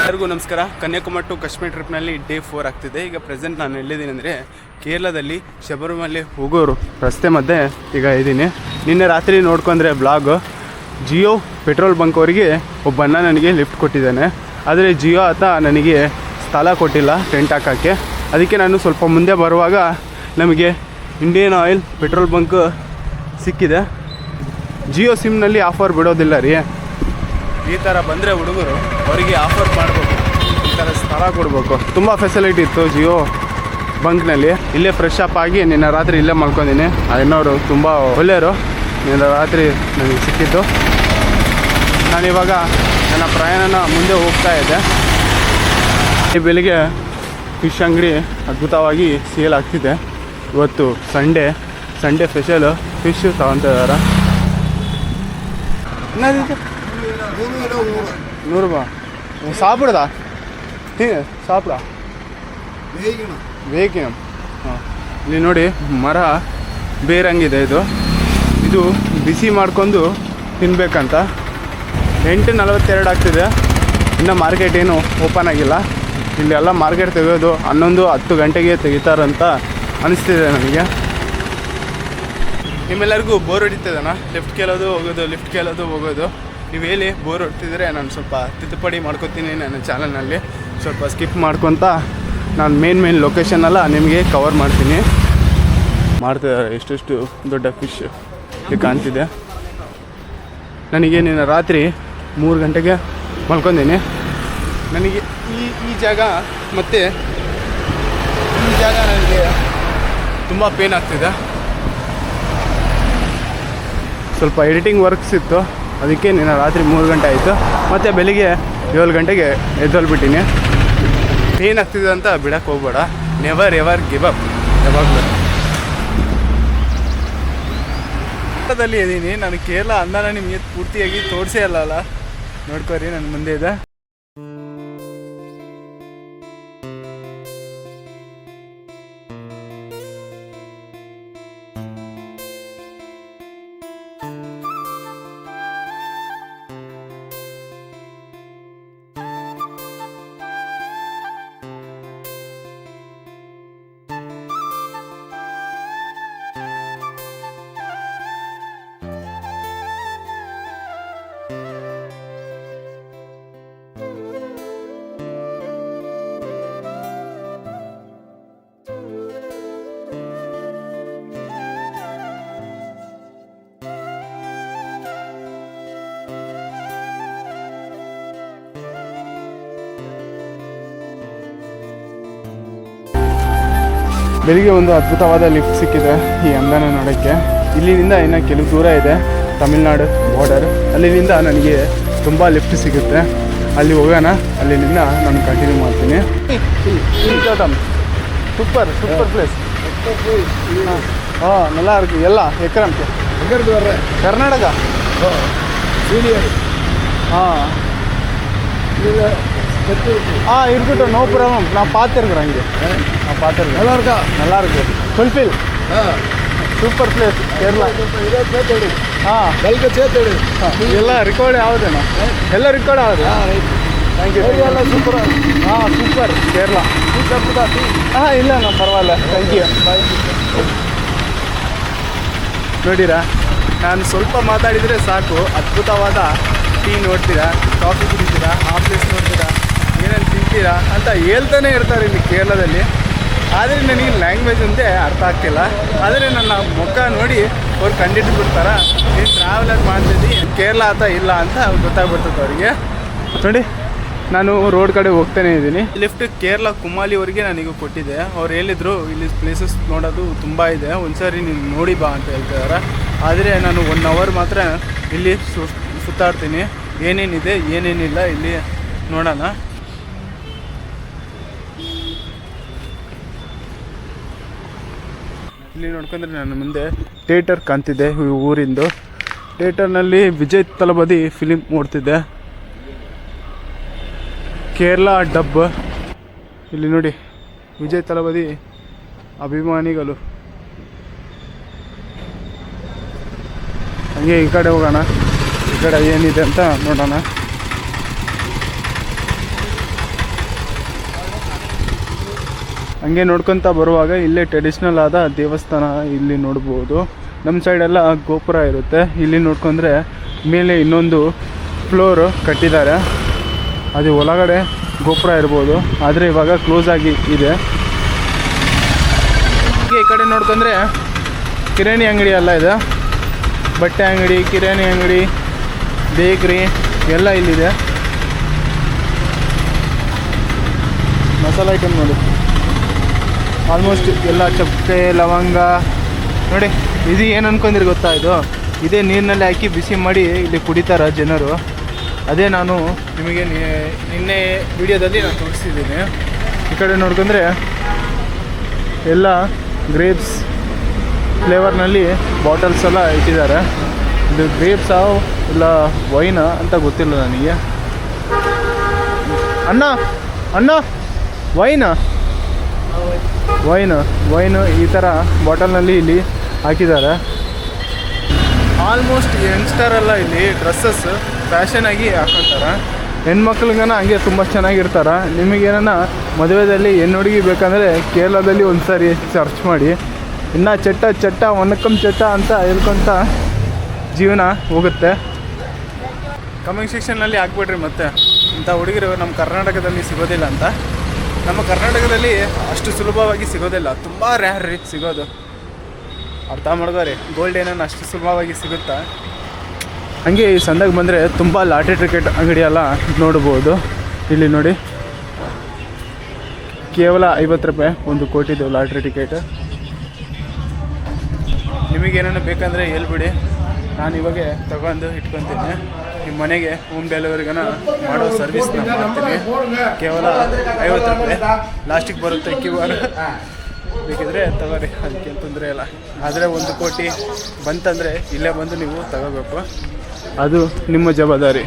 ಎಲ್ಲರಿಗೂ ನಮಸ್ಕಾರ. Kanyakumari to Kashmir ಟ್ರಿಪ್ನಲ್ಲಿ day 4 ಆಗ್ತಿದೆ. ಈಗ ಪ್ರೆಸೆಂಟ್ ನಾನು ಎಲ್ಲಿದ್ದೀನಿ ಅಂದರೆ ಕೇರಳದಲ್ಲಿ ಶಬರಿಮಲೆ ಹೋಗೋರು ರಸ್ತೆ ಮಧ್ಯೆ ಈಗ ಇದ್ದೀನಿ. ನಿನ್ನೆ ರಾತ್ರಿ ನೋಡ್ಕೊಂಡ್ರೆ ಬ್ಲಾಗ್ ಜಿಯೋ ಪೆಟ್ರೋಲ್ ಬಂಕ್ ಅವರಿಗೆ ಒಬ್ಬ ನನಗೆ ಲಿಫ್ಟ್ ಕೊಟ್ಟಿದ್ದಾನೆ. ಆದರೆ ಜಿಯೋ ಆತ ನನಗೆ ಸ್ಥಳ ಕೊಟ್ಟಿಲ್ಲ ಟೆಂಟ್ ಹಾಕೋಕ್ಕೆ. ಅದಕ್ಕೆ ನಾನು ಸ್ವಲ್ಪ ಮುಂದೆ ಬರುವಾಗ ನಮಗೆ ಇಂಡಿಯನ್ ಆಯಿಲ್ ಪೆಟ್ರೋಲ್ ಬಂಕ್ ಸಿಕ್ಕಿದೆ. ಜಿಯೋ ಸಿಮ್ನಲ್ಲಿ ಆಫರ್ ಬಿಡೋದಿಲ್ಲ ರೀ. ಈ ಥರ ಬಂದರೆ ಹುಡುಗರು ಅವರಿಗೆ ಆಫರ್ ಮಾಡಬೇಕು, ಈ ಥರ ಸ್ಥಳ ಕೊಡಬೇಕು. ತುಂಬ ಫೆಸಿಲಿಟಿ ಇತ್ತು ಜಿಯೋ ಬಂಕ್ನಲ್ಲಿ. ಇಲ್ಲೇ ಫ್ರೆಶ್ ಅಪ್ ಆಗಿ ನಿನ್ನೆ ರಾತ್ರಿ ಇಲ್ಲೇ ಮಾಡ್ಕೊಂಡಿನಿ. ಇನ್ನೋರು ತುಂಬ ಒಳ್ಳೆಯವರು. ನಿನ್ನೆ ರಾತ್ರಿ ನನಗೆ ಸಿಕ್ಕಿದ್ದು. ನಾನಿವಾಗ ನನ್ನ ಪ್ರಯಾಣನ ಮುಂದೆ ಹೋಗ್ತಾ ಇದ್ದೆ. ಈ ಬೆಳಿಗ್ಗೆ ಫಿಶ್ ಅಂಗಡಿ ಅದ್ಭುತವಾಗಿ ಸೇಲ್ ಆಗ್ತಿದೆ. ಇವತ್ತು ಸಂಡೇ ಸ್ಪೆಷಲ್ ಫಿಶ್ ತಗೊತಾ ಇದ್ದಾರೆ. என்னது 100 ரூபா சாப்பிடுதா? ಸಾಪಿಡ ಬೇಕಿನಮ್. ಹಾಂ, ಇಲ್ಲಿ ನೋಡಿ ಮರ ಬೇರಂಗಿದೆ. ಇದು ಬಿಸಿ ಮಾಡ್ಕೊಂಡು ತಿನ್ನಬೇಕಂತ. 8:42 ಆಗ್ತಿದೆ. ಇನ್ನು ಮಾರ್ಕೆಟ್ ಏನು ಓಪನ್ ಆಗಿಲ್ಲ. ಇಲ್ಲೆಲ್ಲ ಮಾರ್ಕೆಟ್ ತೆಗೆಯೋದು 11-10 ಗಂಟೆಗೆ ತೆಗಿತಾರಂತ ಅನಿಸ್ತಿದೆ ನನಗೆ. ನಿಮ್ಮೆಲ್ಲರಿಗೂ ಬೋರ್ ಹೊಡಿತದಣ್ಣ ಲಿಫ್ಟ್ ಕೇಳೋದು ಹೋಗೋದು. ನೀವು ಹೇಳಿ ಬೋರ್ ಹೊಡ್ತಿದ್ರೆ ನಾನು ಸ್ವಲ್ಪ ತಿದ್ದುಪಡಿ ಮಾಡ್ಕೊತೀನಿ. ನನ್ನ ಚಾನಲ್ನಲ್ಲಿ ಸ್ವಲ್ಪ ಸ್ಕಿಪ್ ಮಾಡ್ಕೊತ ನಾನು ಮೇನ್ ಲೊಕೇಶನ್ನೆಲ್ಲ ನಿಮಗೆ ಕವರ್ ಮಾಡ್ತೀನಿ. ಮಾಡ್ತಿದ್ದಾರೆ. ಎಷ್ಟೆಷ್ಟು ದೊಡ್ಡ ಫಿಶ್ ಇಲ್ಲಿ ಕಾಣ್ತಿದೆ. ನನಗೆ ನಿನ್ನೆ ರಾತ್ರಿ 3 ಗಂಟೆಗೆ ಮಲ್ಕೊಂಡೀನಿ. ನನಗೆ ಈ ಜಾಗ ಮತ್ತು ಈ ಜಾಗ ನನಗೆ ತುಂಬ ಪೇನ್ ಆಗ್ತಿದೆ. ಸ್ವಲ್ಪ ಎಡಿಟಿಂಗ್ ವರ್ಕ್ಸ್ ಇತ್ತು, ಅದಕ್ಕೆ ನಿನ್ನೆ ರಾತ್ರಿ 3 ಗಂಟೆ ಆಯಿತು. ಮತ್ತು ಬೆಳಿಗ್ಗೆ 7 ಗಂಟೆಗೆ ಎದ್ದೊಲ್ಬಿಟ್ಟಿನಿ. ಪೇನ್ ಆಗ್ತಿದೆ ಅಂತ ಬಿಡಕ್ಕೆ ಹೋಗ್ಬೇಡ. Never ever give up. ಯಾವಾಗಲೂ ಕೇರಳದಲ್ಲಿ ಇದ್ದೀನಿ ನಾನು. ಕೇರಳ ಅಂದಾನ ನಿಮಗೆ ಪೂರ್ತಿಯಾಗಿ ತೋರಿಸೇ ಅಲ್ಲ. ನೋಡ್ಕೊರಿ, ನನ್ನ ಮುಂದೆ ಇದೆ. ಬೆಳಿಗ್ಗೆ ಒಂದು ಅದ್ಭುತವಾದ ಲಿಫ್ಟ್ ಸಿಕ್ಕಿದೆ ಈ ಅಂದಾನ ನೋಡೋಕ್ಕೆ. ಇಲ್ಲಿಂದ ಇನ್ನು ಕೆಲವು ದೂರ ಇದೆ, ತಮಿಳ್ನಾಡು ಬಾರ್ಡರ್. ಅಲ್ಲಿಂದ ನನಗೆ ತುಂಬ ಲಿಫ್ಟ್ ಸಿಗುತ್ತೆ. ಅಲ್ಲಿ ಹೋಗೋಣ. ಅಲ್ಲಿಂದ ನಾನು ಕಂಟಿನ್ಯೂ ಮಾಡ್ತೀನಿ. Super place. ಹಾಂ, நல்லா இருக்கு. எல்லாம் எக்கரம்க்கு எங்கேருந்து வர்ற? கர்நாடகா. சீனியர். இருக்கட்டும், நோ ப்ராப்ளம். நான் பார்த்துருக்குறேன் இங்கே. நான் பார்த்துருக்கேன். நல்லா இருக்கு. ஃபுல்ஃபில். Super place Kerala. ಸೇತುವೆ ಎಲ್ಲ ರೆಕಾರ್ಡ್ ಯಾವುದೇನಾ? ಎಲ್ಲ ರೆಕಾರ್ಡ್ ಆಗುತ್ತೆ. Thank you. ಎಲ್ಲ ಸೂಪರ್. ಸೂಪರ್ ಕೇರಳ. ಇಲ್ಲ ನಾನು ಪರವಾಗಿಲ್ಲ. Thank you. ಬಾಯ್. ನೋಡಿರಾ, ನಾನು ಸ್ವಲ್ಪ ಮಾತಾಡಿದರೆ ಸಾಕು ಅದ್ಭುತವಾದ ಟೀ ನೋಡ್ತೀರಾ, ಕಾಫಿ ಕುಡಿತೀರಾ, ಆ ಪ್ಲೇಸ್ ನೋಡ್ತೀರಾ, ಏನೇನು ತಿಂತೀರಾ ಅಂತ ಹೇಳ್ತಾನೆ ಇರ್ತಾರೆ ಇಲ್ಲಿ ಕೇರಳದಲ್ಲಿ. ಆದರೆ ನನಗೆ ಲ್ಯಾಂಗ್ವೇಜ್ ಒಂದೇ ಅರ್ಥ ಆಗ್ತಿಲ್ಲ. ಆದರೆ ನನ್ನ ಮುಖ ನೋಡಿ ಅವ್ರು ಕಂಡಿಟ್ಟು ಬಿಡ್ತಾರ, ನೀನು ಟ್ರಾವೆಲರ್ ಮಾಡ್ತಿದ್ದಿ ಕೇರಳ ಆತ ಇಲ್ಲ ಅಂತ ಗೊತ್ತಾಗ್ಬಿಡ್ತದೆ ಅವರಿಗೆ. ನೋಡಿ, ನಾನು ರೋಡ್ ಕಡೆ ಹೋಗ್ತಾನೆ ಇದ್ದೀನಿ. ಲಿಫ್ಟ್ ಕೇರಳ ಕುಮಾಲಿವರೆಗೆ ನನಗೆ ಕೊಟ್ಟಿದ್ದೆ. ಅವ್ರು ಹೇಳಿದರು ಇಲ್ಲಿ ಪ್ಲೇಸಸ್ ನೋಡೋದು ತುಂಬ ಇದೆ, ಒಂದ್ಸರಿ ನೀನು ನೋಡಿ ಬಾ ಅಂತ ಹೇಳ್ತಿದ್ದಾರೆ. ಆದರೆ ನಾನು 1 ಅವರ್ ಮಾತ್ರ ಇಲ್ಲಿ ಸುತ್ತಾಡ್ತೀನಿ. ಏನೇನಿದೆ ಏನೇನಿಲ್ಲ ಇಲ್ಲಿ ನೋಡೋಣ. ಇಲ್ಲಿ ನೋಡ್ಕೊಂಡ್ರೆ ನನ್ನ ಮುಂದೆ ಥಿಯೇಟರ್ ಕಾಣ್ತಿದೆ ಊರಿಂದು. ಥಿಯೇಟರ್ನಲ್ಲಿ ವಿಜಯ್ ತಳಪತಿ ಫಿಲಿಮ್ ನೋಡ್ತಿದ್ದೆ. ಕೇರಳ ಡಬ್. ಇಲ್ಲಿ ನೋಡಿ, ವಿಜಯ್ ತಳಪತಿ ಅಭಿಮಾನಿಗಳು ಹಂಗೆ ಈ ಕಡೆ ಹೋಗೋಣ, ಈ ಕಡೆ ಏನಿದೆ ಅಂತ ನೋಡೋಣ. ಹಂಗೆ ನೋಡ್ಕೊತ ಬರುವಾಗ ಇಲ್ಲೇ ಟ್ರೆಡಿಷ್ನಲ್ ಆದ ದೇವಸ್ಥಾನ ಇಲ್ಲಿ ನೋಡ್ಬೋದು. ನಮ್ಮ ಸೈಡೆಲ್ಲ ಗೋಪುರ ಇರುತ್ತೆ, ಇಲ್ಲಿ ನೋಡ್ಕೊಂಡ್ರೆ ಮೇಲೆ ಇನ್ನೊಂದು ಫ್ಲೋರು ಕಟ್ಟಿದ್ದಾರೆ, ಅದು ಒಳಗಡೆ ಗೋಪುರ ಇರ್ಬೋದು, ಆದರೆ ಇವಾಗ ಕ್ಲೋಸ್ ಆಗಿ ಇದೆ. ಈ ಕಡೆ ನೋಡ್ಕೊಂಡ್ರೆ ಕಿರಾಣಿ ಅಂಗಡಿ ಎಲ್ಲ ಇದೆ, ಬಟ್ಟೆ ಅಂಗಡಿ, ಕಿರಾಣಿ ಅಂಗಡಿ, ಬೇಕ್ರಿ ಎಲ್ಲ ಇಲ್ಲಿದೆ. ಮಸಾಲ ಐಟಮ್ ನೋಡಿ, ಆಲ್ಮೋಸ್ಟ್ ಎಲ್ಲ ಚಕ್ಕೆ ಲವಂಗ ನೋಡಿ. ಇದು ಏನು ಅನ್ಕೊಂಡಿರಿ ಗೊತ್ತಾ, ಇದೇ ನೀರಿನಲ್ಲಿ ಹಾಕಿ ಬಿಸಿ ಮಾಡಿ ಇಲ್ಲಿ ಕುಡಿತಾರೆ ಜನರು. ಅದೇ ನಾನು ನಿಮಗೆ ನಿನ್ನೆ ವಿಡಿಯೋದಲ್ಲಿ ನಾನು ತೋರಿಸಿದ್ದೀನಿ. ಈ ಕಡೆ ನೋಡ್ಕೊಂಡ್ರೆ ಎಲ್ಲ ಗ್ರೇಪ್ಸ್ ಫ್ಲೇವರ್ನಲ್ಲಿ ಬಾಟಲ್ಸ್ ಎಲ್ಲ ಇಟ್ಟಿದ್ದಾರೆ. ಇದು ಗ್ರೇಪ್ಸಾ ಇಲ್ಲ ವೈನಾ ಅಂತ ಗೊತ್ತಿಲ್ಲ ನನಗೆ. ಅಣ್ಣ ಅಣ್ಣ ವೈನು ಈ ಥರ ಬಾಟಲ್ನಲ್ಲಿ ಇಲ್ಲಿ ಹಾಕಿದ್ದಾರೆ. ಆಲ್ಮೋಸ್ಟ್ ಯಂಗ್ಸ್ಟರೆಲ್ಲ ಇಲ್ಲಿ ಡ್ರೆಸ್ಸಸ್ ಫ್ಯಾಷನಾಗಿ ಹಾಕೊತಾರೆ. ಹೆಣ್ಮಕ್ಳಿಗನ ಹಂಗೆ ತುಂಬ ಚೆನ್ನಾಗಿರ್ತಾರೆ. ನಿಮಗೇನ ಮದುವೆಯಲ್ಲಿ ಹೆಣ್ಣು ಹುಡುಗಿ ಬೇಕಂದರೆ ಕೇರಳದಲ್ಲಿ ಒಂದು ಸಾರಿ ಸರ್ಚ್ ಮಾಡಿ. ಇನ್ನು ಚಟ್ಟ ಒನಕಂ ಚಟ್ಟ ಅಂತ ಹೇಳ್ಕೊತ ಜೀವನ ಹೋಗುತ್ತೆ. ಕಮೆಂಟ್ ಸೆಕ್ಷನ್ನಲ್ಲಿ ಹಾಕ್ಬಿಡ್ರಿ ಮತ್ತೆ ಇಂಥ ಹುಡುಗಿರು ನಮ್ಮ ಕರ್ನಾಟಕದಲ್ಲಿ ಸಿಗೋದಿಲ್ಲ ಅಂತ. ನಮ್ಮ ಕರ್ನಾಟಕದಲ್ಲಿ ಅಷ್ಟು ಸುಲಭವಾಗಿ ಸಿಗೋದಿಲ್ಲ, ತುಂಬ ರ್ಯಾರ್ ರೀ ಸಿಗೋದು. ಅರ್ಥ ಮಾಡ್ಕೋರಿ, ಗೋಲ್ಡ್ ಏನನ್ನು ಅಷ್ಟು ಸುಲಭವಾಗಿ ಸಿಗುತ್ತಾ. ಹಂಗೆ ಈ ಸಂದಾಗ ಬಂದರೆ ತುಂಬ ಲಾಟ್ರಿ ಟಿಕೆಟ್ ಅಂಗಡಿ ಎಲ್ಲ ನೋಡ್ಬೋದು. ಇಲ್ಲಿ ನೋಡಿ, ಕೇವಲ 50 ರೂಪಾಯಿ ಒಂದು ಕೋಟಿದು ಲಾಟ್ರಿ ಟಿಕೆಟ್. ನಿಮಗೇನೇನು ಬೇಕಂದರೆ ಹೇಳ್ಬಿಡಿ, ನಾನು ಇವಾಗ ತಗೊಂಡು ಇಟ್ಕೊತೀನಿ. ನಿಮ್ಮ ಮನೆಗೆ ಹೋಮ್ ಡೆಲಿವರಿಗನ ಮಾಡೋ ಸರ್ವಿಸ್ನ ಮಾಡ್ತೀನಿ. ಕೇವಲ 50 ರೂಪಾಯಿ ಲಾಸ್ಟಿಗೆ ಬರುತ್ತೆ. QR ಬೇಕಿದ್ರೆ ತಗೋರಿ, ಅದಕ್ಕೇನು ತೊಂದರೆ ಇಲ್ಲ. ಆದರೆ 1 ಕೋಟಿ ಬಂತಂದರೆ ಇಲ್ಲೇ ಬಂದು ನೀವು ತಗೋಬೇಕು, ಅದು ನಿಮ್ಮ ಜವಾಬ್ದಾರಿ.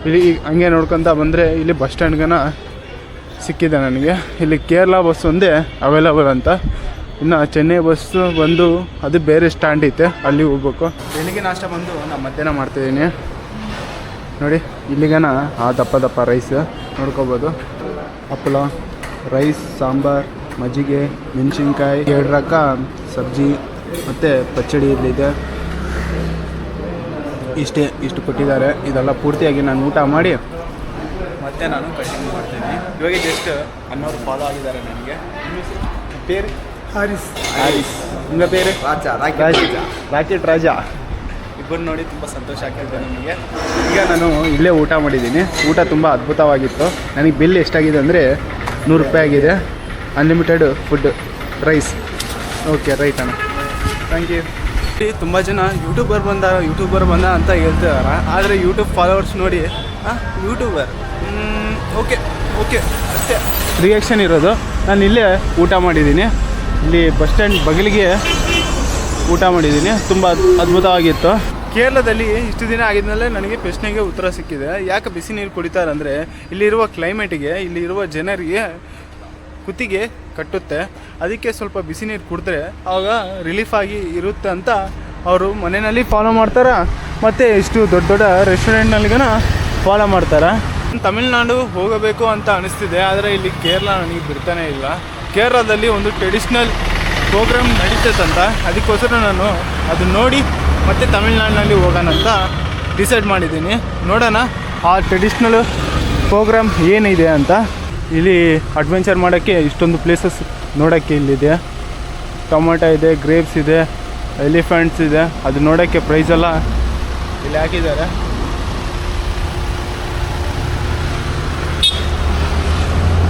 ಇಲ್ಲಿ ಹಂಗೆ ನೋಡ್ಕೊತ ಬಂದರೆ ಇಲ್ಲಿ ಬಸ್ ಸ್ಟ್ಯಾಂಡ್ಗನ ಸಿಕ್ಕಿದೆ ನನಗೆ. ಇಲ್ಲಿ ಕೇರಳ ಬಸ್ ಒಂದೇ ಅವೈಲಬಲ್ ಅಂತ. ಇನ್ನು ಚೆನ್ನೈ ಬಸ್ಸು ಬಂದು ಅದು ಬೇರೆ ಸ್ಟ್ಯಾಂಡ್ ಐತೆ, ಅಲ್ಲಿ ಹೋಗ್ಬೇಕು. ಬೆಳಿಗ್ಗೆ ನಾಷ್ಟ ಬಂದು ನಾನು ಮಧ್ಯಾಹ್ನ ಮಾಡ್ತಿದ್ದೀನಿ ನೋಡಿ. ಇಲ್ಲಿಗನ ಆ ದಪ್ಪ ರೈಸ್ ನೋಡ್ಕೋಬೋದು. ಹಪ್ಪಳ, ರೈಸ್, ಸಾಂಬಾರು, ಮಜ್ಜಿಗೆ, ಮೆಣಸಿನ್ಕಾಯಿ, 2 ರಕ ಸಬ್ಜಿ ಮತ್ತು ಪಚ್ಚಡಿ ಇಲ್ಲಿದೆ. ಇಷ್ಟು ಕೊಟ್ಟಿದ್ದಾರೆ. ಇದೆಲ್ಲ ಪೂರ್ತಿಯಾಗಿ ನಾನು ಊಟ ಮಾಡಿ ಮತ್ತೆ ನಾನು ಕಂಟಿನ್ಯೂ ಮಾಡ್ತೀನಿ. ಇವಾಗ ಜಸ್ಟ್ ಅನ್ನೋರು ಫಾಲೋ ಆಗಿದ್ದಾರೆ ನನಗೆ. ಪೇರು ಹಾರಿಸ್. ನಿಮ್ಮ ಪೇರು ರಾಕೆಟ್ ರಾಜ. ಇಬ್ಬರು ನೋಡಿ ತುಂಬ ಸಂತೋಷ ಆಗ್ತಿದೆ ನನಗೆ. ಈಗ ನಾನು ಇಲ್ಲೇ ಊಟ ಮಾಡಿದ್ದೀನಿ. ಊಟ ತುಂಬ ಅದ್ಭುತವಾಗಿತ್ತು. ನನಗೆ ಬಿಲ್ ಎಷ್ಟಾಗಿದೆ ಅಂದರೆ 100 ರೂಪಾಯಿ ಆಗಿದೆ. Unlimited food, rice. Okay right ಅಣ್ಣ, ಥ್ಯಾಂಕ್ ಯು. ತುಂಬ ಜನ ಯೂಟ್ಯೂಬರ್ ಬಂದ ಅಂತ ಹೇಳ್ತಿದ್ದಾರೆ. ಆದರೆ ಯೂಟ್ಯೂಬ್ ಫಾಲೋವರ್ಸ್ ನೋಡಿ ಯೂಟ್ಯೂಬರ್ ಓಕೆ ಅಷ್ಟೇ ರಿಯಾಕ್ಷನ್ ಇರೋದು. ನಾನು ಇಲ್ಲೇ ಊಟ ಮಾಡಿದ್ದೀನಿ, ಇಲ್ಲಿ ಬಸ್ ಸ್ಟ್ಯಾಂಡ್ ಬಗಲಿಗೆ ಊಟ ಮಾಡಿದ್ದೀನಿ. ತುಂಬ ಅದ್ಭುತವಾಗಿತ್ತು. ಕೇರಳದಲ್ಲಿ ಇಷ್ಟು ದಿನ ಆಗಿದ್ಮೇಲೆ ನನಗೆ ಪ್ರಶ್ನೆಗೆ ಉತ್ತರ ಸಿಕ್ಕಿದೆ. ಯಾಕೆ ಬಿಸಿ ನೀರು ಕುಡಿತಾರೆ ಅಂದರೆ ಇಲ್ಲಿರುವ ಕ್ಲೈಮೇಟಿಗೆ, ಇಲ್ಲಿರುವ ಜನರಿಗೆ ಕುತ್ತಿಗೆ ಕಟ್ಟುತ್ತೆ. ಅದಕ್ಕೆ ಸ್ವಲ್ಪ ಬಿಸಿ ನೀರು ಕುಡಿದ್ರೆ ಆವಾಗ ರಿಲೀಫ್ ಆಗಿ ಇರುತ್ತೆ ಅಂತ ಅವರು ಮನೆಯಲ್ಲಿ ಫಾಲೋ ಮಾಡ್ತಾರೆ. ಮತ್ತು ಇಷ್ಟು ದೊಡ್ಡ ರೆಸ್ಟೋರೆಂಟ್ನಲ್ಲಿಗನ ಫಾಲೋ ಮಾಡ್ತಾರೆ. ತಮಿಳ್ನಾಡು ಹೋಗಬೇಕು ಅಂತ ಅನಿಸ್ತಿದೆ, ಆದರೆ ಇಲ್ಲಿ ಕೇರಳ ನನಗೆ ಬಿಡ್ತಾನೆ ಇಲ್ಲ. ಕೇರಳದಲ್ಲಿ ಒಂದು ಟ್ರೆಡಿಷ್ನಲ್ ಪ್ರೋಗ್ರಾಮ್ ನಡೀತೈತಂತ, ಅದಕ್ಕೋಸ್ಕರ ನಾನು ಅದು ನೋಡಿ ಮತ್ತೆ ತಮಿಳ್ನಾಡಿನಲ್ಲಿ ಹೋಗೋಣ ಅಂತ ಡಿಸೈಡ್ ಮಾಡಿದ್ದೀನಿ. ನೋಡೋಣ ಆ ಟ್ರೆಡಿಷ್ನಲ್ ಪ್ರೋಗ್ರಾಮ್ ಏನಿದೆ ಅಂತ. ಇಲ್ಲಿ ಅಡ್ವೆಂಚರ್ ಮಾಡೋಕ್ಕೆ ಇಷ್ಟೊಂದು ಪ್ಲೇಸಸ್ ನೋಡೋಕ್ಕೆ ಇಲ್ಲಿದೆ. ಟೊಮೊಟೊ ಇದೆ, ಗ್ರೇಪ್ಸ್ ಇದೆ, ಎಲಿಫೆಂಟ್ಸ್ ಇದೆ. ಅದು ನೋಡೋಕ್ಕೆ ಪ್ರೈಸೆಲ್ಲ ಇಲ್ಲಿ ಹಾಕಿದ್ದಾರೆ.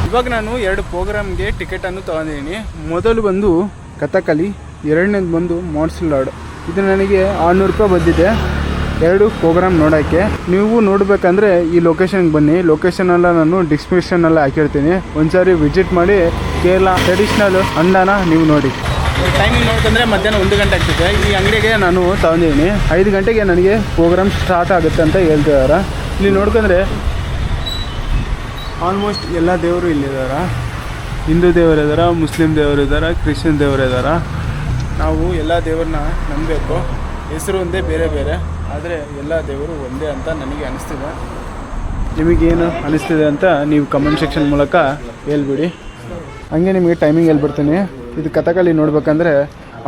ಇವಾಗ ನಾನು 2 ಪ್ರೋಗ್ರಾಮ್ಗೆ ಟಿಕೆಟನ್ನು ತೊಗೊಂಡಿದ್ದೀನಿ. ಮೊದಲು ಬಂದು ಕಥಕಲಿ, ಎರಡನೇದು ಬಂದು ಮಾರ್ಷಲ್ ಆರ್ಟ್. ಇದು ನನಗೆ 600 ರೂಪಾಯಿ ಬಂದಿದೆ 2 ಪ್ರೋಗ್ರಾಮ್ ನೋಡೋಕ್ಕೆ. ನೀವು ನೋಡಬೇಕಂದ್ರೆ ಈ ಲೊಕೇಶನ್ಗೆ ಬನ್ನಿ. ಲೊಕೇಶನೆಲ್ಲ ನಾನು ಡಿಸ್ಕ್ರಿಪ್ಷನಲ್ಲಿ ಹಾಕಿರ್ತೀನಿ. ಒಂದ್ಸಾರಿ ವಿಸಿಟ್ ಮಾಡಿ ಕೇರಳ ಟ್ರೆಡಿಷ್ನಲ್ ಅಂಡನ ನೀವು ನೋಡಿ. ಟೈಮಿಂಗ್ ನೋಡ್ಕೊಂಡ್ರೆ ಮಧ್ಯಾಹ್ನ 1 ಗಂಟೆ ಆಗ್ತಿದೆ. ಈ ಅಂಗಡಿಗೆ ನಾನು ತಗೊಂಡಿದ್ದೀನಿ. 5 ಗಂಟೆಗೆ ನನಗೆ ಪ್ರೋಗ್ರಾಮ್ ಸ್ಟಾರ್ಟ್ ಆಗುತ್ತೆ ಅಂತ ಹೇಳ್ತಿದ್ದಾರೆ. ಇಲ್ಲಿ ನೋಡ್ಕೊಂಡ್ರೆ ಆಲ್ಮೋಸ್ಟ್ ಎಲ್ಲ ದೇವರು ಇಲ್ಲಿದ್ದಾರೆ. ಹಿಂದೂ ದೇವರಿದ್ದಾರೆ, ಮುಸ್ಲಿಂ ದೇವರಿದ್ದಾರೆ, ಕ್ರಿಶ್ಚಿಯನ್ ದೇವರಿದ್ದಾರೆ. ನಾವು ಎಲ್ಲ ದೇವ್ರನ್ನ ನಂಬಬೇಕು. ಹೆಸರು ಒಂದೇ ಬೇರೆ ಬೇರೆ, ಆದರೆ ಎಲ್ಲ ದೇವರು ಒಂದೇ ಅಂತ ನನಗೆ ಅನಿಸ್ತಿದೆ. ನಿಮಗೇನು ಅನಿಸ್ತಿದೆ ಅಂತ ನೀವು ಕಮೆಂಟ್ ಸೆಕ್ಷನ್ ಮೂಲಕ ಹೇಳ್ಬಿಡಿ. ಹಾಗೆ ನಿಮಗೆ ಟೈಮಿಂಗ್ ಹೇಳ್ಬಿಡ್ತೀನಿ. ಇದು ಕಥಕಳಿ ನೋಡ್ಬೇಕಂದ್ರೆ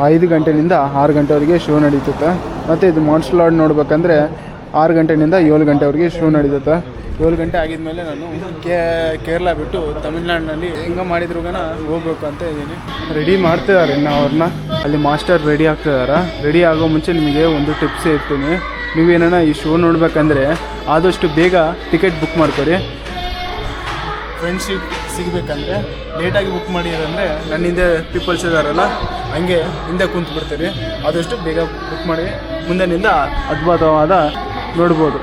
5 ಗಂಟೆಯಿಂದ 6 ಗಂಟೆವರೆಗೆ ಶೋ ನಡೀತದೆ. ಮತ್ತು ಇದು ಮಾನ್ಸ್ಟರ್ ಲಾರ್ಡ್ ನೋಡ್ಬೇಕಂದ್ರೆ 6 ಗಂಟೆಯಿಂದ 7 ಗಂಟೆವರೆಗೆ ಶೋ ನಡೀತದೆ. 7 ಗಂಟೆ ಆಗಿದ್ಮೇಲೆ ನಾನು ಕೇರಳ ಬಿಟ್ಟು ತಮಿಳ್ನಾಡಿನಲ್ಲಿ ಹೆಂಗೆ ಮಾಡಿದ್ರುಗನ ಹೋಗ್ಬೇಕು ಅಂತ ಇದ್ದೀನಿ. ರೆಡಿ ಮಾಡ್ತಿದ್ದಾರೆ ಇನ್ನು ಅವ್ರನ್ನ. ಅಲ್ಲಿ ಮಾಸ್ಟರ್ ರೆಡಿ ಆಗ್ತಿದ್ದಾರೆ. ರೆಡಿ ಆಗೋ ಮುಂಚೆ ನಿಮಗೆ ಒಂದು ಟಿಪ್ಸ್ ಇರ್ತೀನಿ. ನೀವೇನ ಈ ಶೋ ನೋಡಬೇಕಂದ್ರೆ ಆದಷ್ಟು ಬೇಗ ಟಿಕೆಟ್ ಬುಕ್ ಮಾಡ್ಕೊರಿ. ಫ್ರೆಂಡ್ ಸೀಟ್ ಸಿಗಬೇಕಂದ್ರೆ ಲೇಟಾಗಿ ಬುಕ್ ಮಾಡಿರಂದರೆ ನನ್ನ ಹಿಂದೆ ಪೀಪಲ್ಸ್ ಇದ್ದಾರಲ್ಲ, ಹಂಗೆ ಹಿಂದೆ ಕುಂತು ಬಿಡ್ತೀರಿ. ಆದಷ್ಟು ಬೇಗ ಬುಕ್ ಮಾಡಿ ಮುಂದಿನಿಂದ ಅದ್ಭುತವಾದ ನೋಡ್ಬೋದು.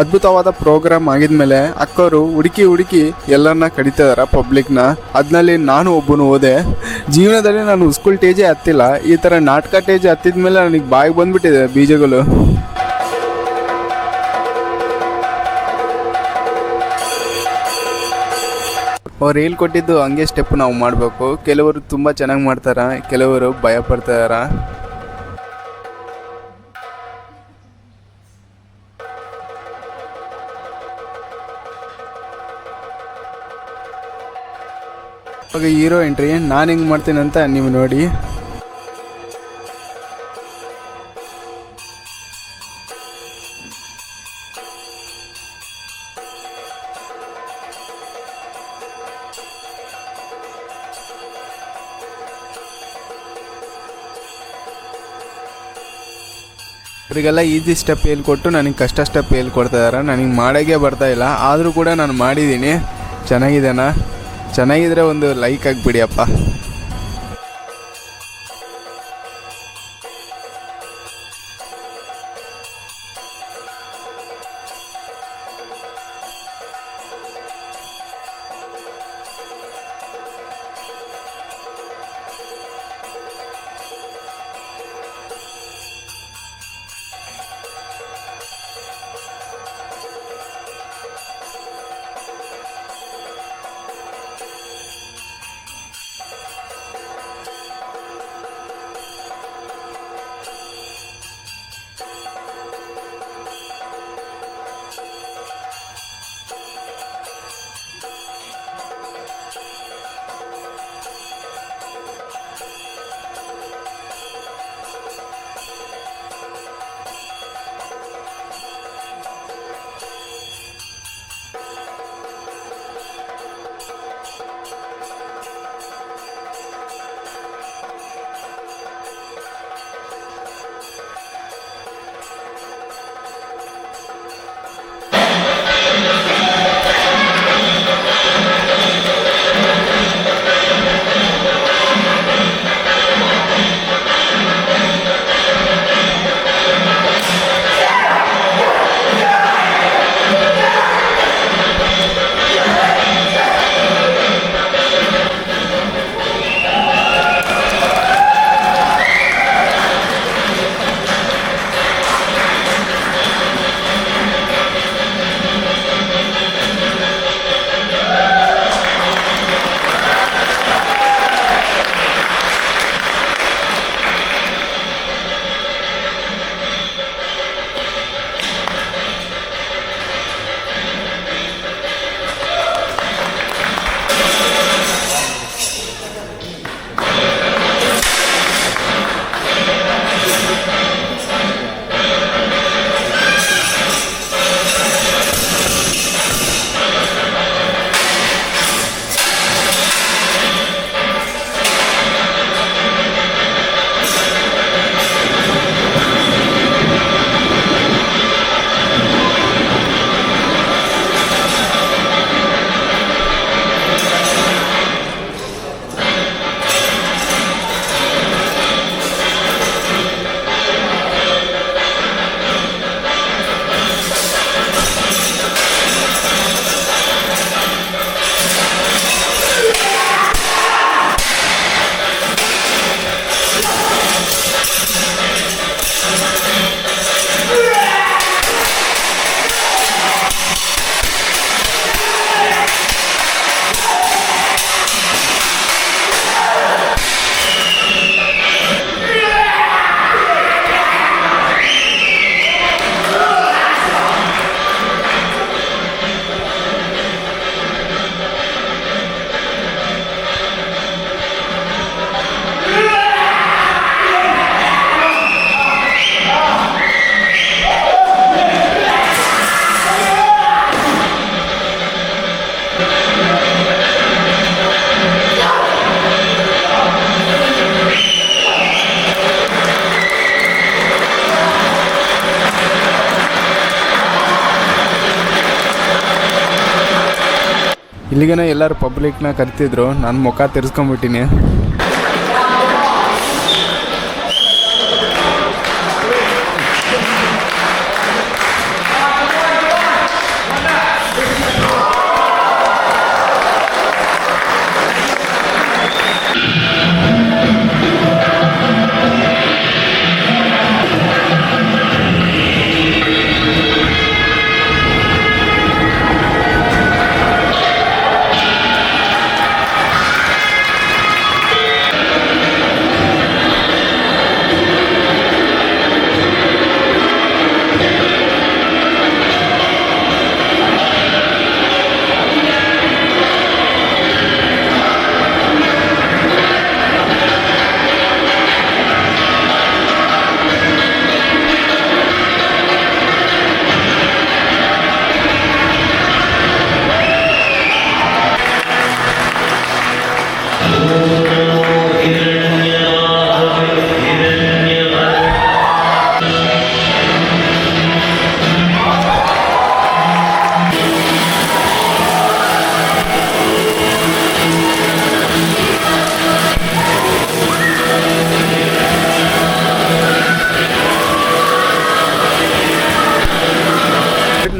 ಅದ್ಭುತವಾದ ಪ್ರೋಗ್ರಾಮ್ ಆಗಿದ್ಮೇಲೆ ಅಕ್ಕವರು ಹುಡುಕಿ ಎಲ್ಲರನ್ನ ಕಡಿತಿದಾರ ಪಬ್ಲಿಕ್ನ. ಅದ್ನಲ್ಲಿ ನಾನು ಒಬ್ಬನು ಹೋದೆ. ಜೀವನದಲ್ಲಿ ನಾನು ಸ್ಕೂಲ್ ಟೇಜೇ ಹತ್ತಿಲ್ಲ. ಈ ಥರ ನಾಟಕ ಟೇಜ್ ಹತ್ತಿದ್ಮೇಲೆ ನನಗೆ ಬಾಯಿಗೆ ಬಂದ್ಬಿಟ್ಟಿದೆ ಬೀಜಗಳು. ಅವ್ರು ಹೇಳ್ಕೊಟ್ಟಿದ್ದು ಹಂಗೆ ಸ್ಟೆಪ್ ನಾವು ಮಾಡಬೇಕು. ಕೆಲವರು ತುಂಬ ಚೆನ್ನಾಗಿ ಮಾಡ್ತಾರೆ, ಕೆಲವರು ಭಯ ಪಡ್ತಾರ. ಇವಾಗ ಹೀರೋ ಎಂಟ್ರಿ ನಾನು ಹೆಂಗೆ ಮಾಡ್ತೀನಿ ಅಂತ ನೀವು ನೋಡಿ. ಅವರಿಗೆಲ್ಲ ಈಸಿ ಸ್ಟೆಪ್ ಹೇಳ್ಕೊಟ್ಟು ನನಗೆ ಕಷ್ಟ ಸ್ಟೆಪ್ ಹೇಳ್ಕೊಡ್ತಾ ಇದ್ದಾರೆ. ನನಗೆ ಮಾಡೋಕ್ಕೆ ಬರ್ತಾಯಿಲ್ಲ, ಆದರೂ ಕೂಡ ನಾನು ಮಾಡಿದ್ದೀನಿ. ಚೆನ್ನಾಗಿದೆನಾ? ಚೆನ್ನಾಗಿದ್ರೆ ಒಂದು ಲೈಕ್ ಆಗಿಬಿಡಿ ಅಪ್ಪ. ಇಲ್ಲಿಗೇನೆ ಎಲ್ಲರೂ ಪಬ್ಲಿಕ್ನ ಕರಿತಿದ್ರು, ನಾನು ಮುಖ ತಿರ್ಸ್ಕೊಂಬಿಟ್ಟಿನಿ.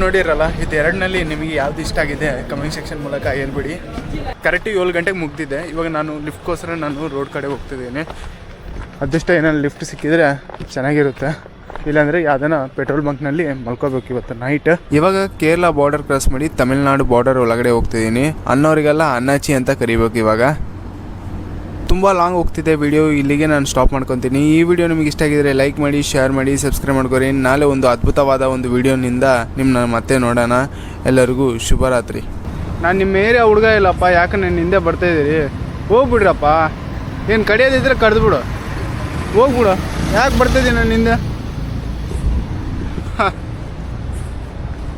ನೋಡಿರಲ್ಲ, ಇದು ಎರಡನಲ್ಲಿ ನಿಮಗೆ ಯಾವ್ದು ಇಷ್ಟ ಆಗಿದೆ ಕಮೆಂಟ್ ಸೆಕ್ಷನ್ ಮೂಲಕ ಹೇಳ್ಬಿಡಿ. ಕರೆಕ್ಟಾಗಿ 7 ಗಂಟೆಗೆ ಮುಗ್ದಿದೆ. ಇವಾಗ ನಾನು ಲಿಫ್ಟ್ಗೋಸ್ಕರ ನಾನು ರೋಡ್ ಕಡೆ ಹೋಗ್ತಿದ್ದೀನಿ. ಅದೃಷ್ಟ ಏನಾದ್ರು ಲಿಫ್ಟ್ ಸಿಕ್ಕಿದ್ರೆ ಚೆನ್ನಾಗಿರುತ್ತೆ, ಇಲ್ಲಾಂದರೆ ಯಾವ್ದಾನ ಪೆಟ್ರೋಲ್ ಬಂಕ್ನಲ್ಲಿ ಮಲ್ಕೋಬೇಕು ಇವತ್ತು ನೈಟ್. ಇವಾಗ ಕೇರಳ ಬಾರ್ಡರ್ ಕ್ರಾಸ್ ಮಾಡಿ ತಮಿಳ್ನಾಡು ಬಾರ್ಡರ್ ಒಳಗಡೆ ಹೋಗ್ತಿದ್ದೀನಿ. ಅನ್ನೋರಿಗೆಲ್ಲ ಅನ್ನಾಚಿ ಅಂತ ಕರಿಬೇಕು. ಇವಾಗ ತುಂಬ ಲಾಂಗ್ ಹೋಗ್ತಿದೆ ವಿಡಿಯೋ, ಇಲ್ಲಿಗೆ ನಾನು ಸ್ಟಾಪ್ ಮಾಡ್ಕೊತೀನಿ. ಈ ವಿಡಿಯೋ ನಿಮಗೆ ಇಷ್ಟ ಆಗಿದ್ರೆ ಲೈಕ್ ಮಾಡಿ, ಶೇರ್ ಮಾಡಿ, ಸಬ್ಸ್ಕ್ರೈಬ್ ಮಾಡ್ಕೊರಿ. ನಾಳೆ ಒಂದು ಅದ್ಭುತವಾದ ಒಂದು ವಿಡಿಯೋನಿಂದ ನಿಮ್ಮನ್ನ ಮತ್ತೆ ನೋಡೋಣ. ಎಲ್ಲರಿಗೂ ಶುಭರಾತ್ರಿ. ನಾನು ನಿಮ್ಮ ಏರಿಯಾ ಹುಡುಗ ಇಲ್ಲಪ್ಪ, ಯಾಕೆ ನನ್ನ ಹಿಂದೆ ಬರ್ತಾಯಿದ್ದೀರಿ? ಹೋಗ್ಬಿಡ್ರಪ್ಪ, ಏನು ಕಡಿಯೋದಿದ್ರೆ ಕಡ್ದುಬಿಡು, ಹೋಗ್ಬಿಡು. ಯಾಕೆ ಬರ್ತಾಯಿದ್ದೀನಿ ನನ್ನ ಹಿಂದೆ?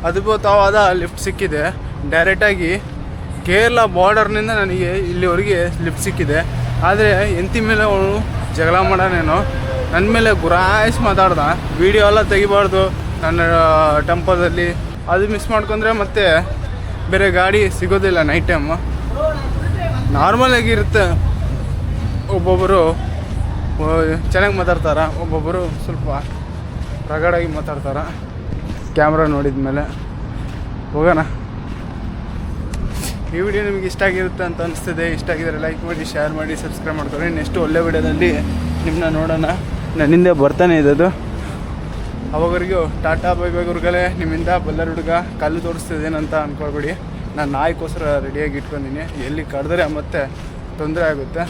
ಅದ್ಭುತವಾದ ಲಿಫ್ಟ್ ಸಿಕ್ಕಿದೆ. ಡೈರೆಕ್ಟಾಗಿ ಕೇರಳ ಬಾರ್ಡರ್ನಿಂದ ನನಗೆ ಇಲ್ಲಿವರೆಗೆ ಲಿಫ್ಟ್ ಸಿಕ್ಕಿದೆ. ಆದರೆ ಎಂತಿ ಮೇಲೆ ಅವನು ಜಗಳ ಮಾಡೋನೇನೋ ನನ್ನ ಮೇಲೆ ಗುರಾಯಿಸಿ ಮಾತಾಡ್ದ. ವೀಡಿಯೋ ಎಲ್ಲ ತೆಗಿಬಾರ್ದು ನನ್ನ ಟೆಂಪೋದಲ್ಲಿ, ಅದು ಮಿಸ್ ಮಾಡ್ಕೊಂಡ್ರೆ ಮತ್ತೆ ಬೇರೆ ಗಾಡಿ ಸಿಗೋದಿಲ್ಲ ನೈಟ್ ಟೈಮು. ನಾರ್ಮಲಾಗಿರುತ್ತೆ, ಒಬ್ಬೊಬ್ಬರು ಚೆನ್ನಾಗಿ ಮಾತಾಡ್ತಾರೆ, ಒಬ್ಬೊಬ್ಬರು ಸ್ವಲ್ಪ ರಗಡಾಗಿ ಮಾತಾಡ್ತಾರೆ. ಕ್ಯಾಮ್ರಾ ನೋಡಿದ ಮೇಲೆ ಹೋಗೋಣ. ಈ ವಿಡಿಯೋ ನಿಮಗೆ ಇಷ್ಟ ಆಗಿರುತ್ತೆ ಅಂತ ಅನಿಸ್ತಿದೆ. ಇಷ್ಟ ಆಗಿದ್ರೆ ಲೈಕ್ ಮಾಡಿ, ಶೇರ್ ಮಾಡಿ, ಸಬ್ಸ್ಕ್ರೈಬ್ ಮಾಡ್ಕೊಳ್ಳಿ. ನೆಕ್ಸ್ಟ್ ಒಳ್ಳೆ ವಿಡಿಯೋದಲ್ಲಿ ನಿಮ್ಮನ್ನ ನೋಡೋಣ. ನನ್ನಿಂದ ಬರ್ತಾನೆ ಇದ್ದದು. ಅವಾಗರಿಗೂ ಟಾಟಾ ಬೈ ಬೈ ಗುರುಗಳೇ. ನಿಮ್ಮಿಂದ ಬಲ್ಲರ್ ಹುಡುಗ ಕಲ್ಲು ತೋರಿಸ್ತಿದ್ದೇನಂತ ಅಂದ್ಕೊಳ್ಬೇಡಿ. ನಾನು ನಾಯಿಗೋಸ್ಕರ ರೆಡಿಯಾಗಿ ಇಟ್ಕೊಂಡಿನಿ. ಎಲ್ಲಿ ಕಡಿದ್ರೆ ಮತ್ತೆ ತೊಂದರೆ ಆಗುತ್ತೆ.